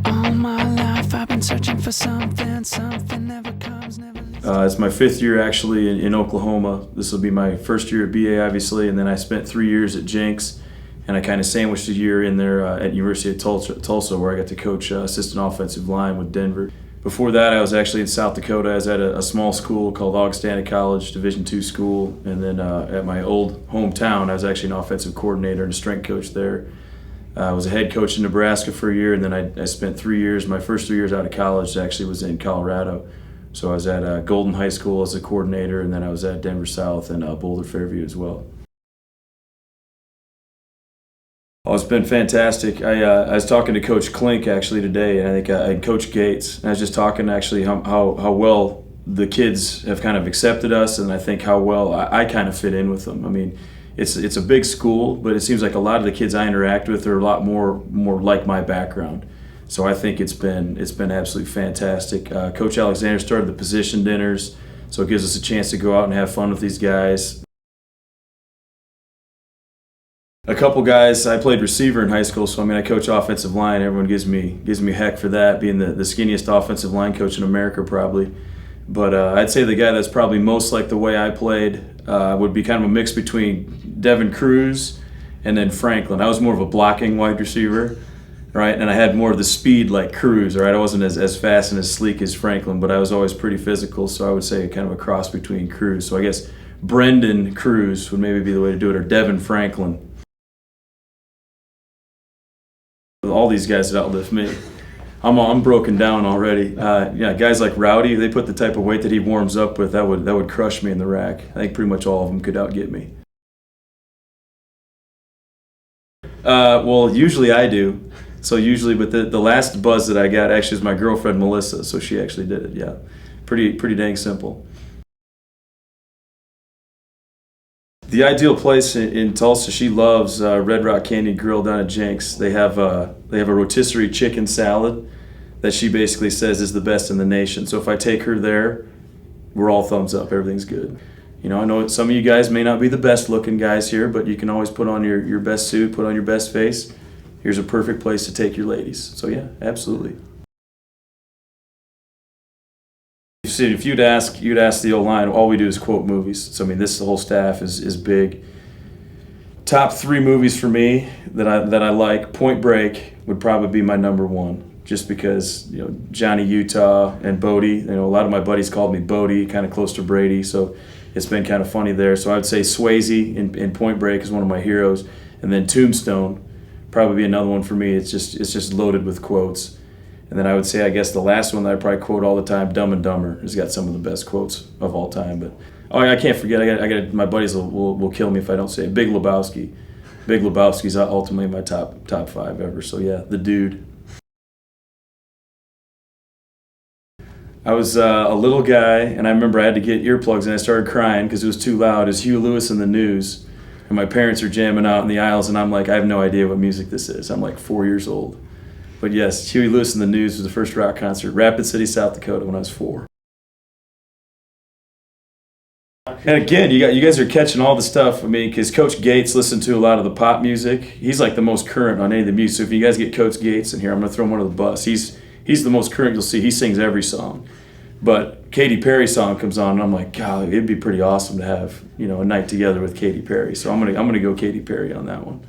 All my life I've been searching for something never comes, never leaves. It's my fifth year actually in Oklahoma. This will be my first year at BA, obviously, and then I spent 3 years at Jenks, and I kind of sandwiched a year in there at University of Tulsa, where I got to coach assistant offensive line with Denver. Before that, I was actually in South Dakota. I was at a small school called Augustana College, Division II school, and then at my old hometown, I was actually an offensive coordinator and a strength coach there. I was a head coach in Nebraska for a year, and then I spent 3 years. My first 3 years out of college actually was in Colorado. So I was at Golden High School as a coordinator, and then I was at Denver South and Boulder Fairview as well. Oh, it's been fantastic. I was talking to Coach Klink actually today, and I think and Coach Gates. And I was just talking actually how well the kids have kind of accepted us, and I think how well I kind of fit in with them. I mean, it's a big school, but it seems like a lot of the kids I interact with are a lot more like my background. So I think it's been absolutely fantastic. Coach Alexander started the position dinners, so it gives us a chance to go out and have fun with these guys. A couple guys, I played receiver in high school, so I mean I coach offensive line. Everyone gives me heck for that, being the skinniest offensive line coach in America probably. But I'd say the guy that's probably most like the way I played would be kind of a mix between Devin Cruz and then Franklin. I was more of a blocking wide receiver, right? And I had more of the speed like Cruz, right? I wasn't as fast and as sleek as Franklin, but I was always pretty physical, so I would say kind of a cross between Cruz. So I guess Brendan Cruz would maybe be the way to do it, or Devin Franklin. All these guys that outlift me. I'm broken down already. Yeah, guys like Rowdy, they put the type of weight that he warms up with, that would crush me in the rack. I think pretty much all of them could outget me. Well, usually I do. So usually, but the last buzz that I got actually is my girlfriend Melissa, so she actually did it. Yeah, pretty dang simple. The ideal place in Tulsa, she loves Red Rock Canyon Grill down at Jenks. They have a rotisserie chicken salad that she basically says is the best in the nation. So if I take her there, we're all thumbs up. Everything's good. You know, I know some of you guys may not be the best looking guys here, but you can always put on your best suit, put on your best face. Here's a perfect place to take your ladies. So yeah, absolutely. See, if you'd ask the O-line, all we do is quote movies. So I mean, the whole staff is big. Top 3 movies for me that I like. Point Break would probably be my number one, just because Johnny Utah and Bodie. A lot of my buddies called me Bodie, kind of close to Brady, so it's been kind of funny there. So I would say Swayze in Point Break is one of my heroes, and then Tombstone probably be another one for me. It's just loaded with quotes. And then I would say, I guess the last one that I probably quote all the time, Dumb and Dumber, has got some of the best quotes of all time. But I can't forget. I got my buddies will kill me if I don't say it. Big Lebowski. Big Lebowski's ultimately my top 5 ever. So yeah, the dude. I was a little guy, and I remember I had to get earplugs, and I started crying because it was too loud. It was Huey Lewis and the News, and my parents are jamming out in the aisles, and I'm like, I have no idea what music this is. I'm like 4 years old. But yes, Huey Lewis and the News was the first rock concert, Rapid City, South Dakota, when I was 4. And again, you guys are catching all the stuff. I mean, because Coach Gates listened to a lot of the pop music. He's like the most current on any of the music. So if you guys get Coach Gates in here, I'm going to throw him under the bus. He's the most current you'll see. He sings every song. But Katy Perry's song comes on, and I'm like, God, it'd be pretty awesome to have a night together with Katy Perry. So I'm gonna go Katy Perry on that one.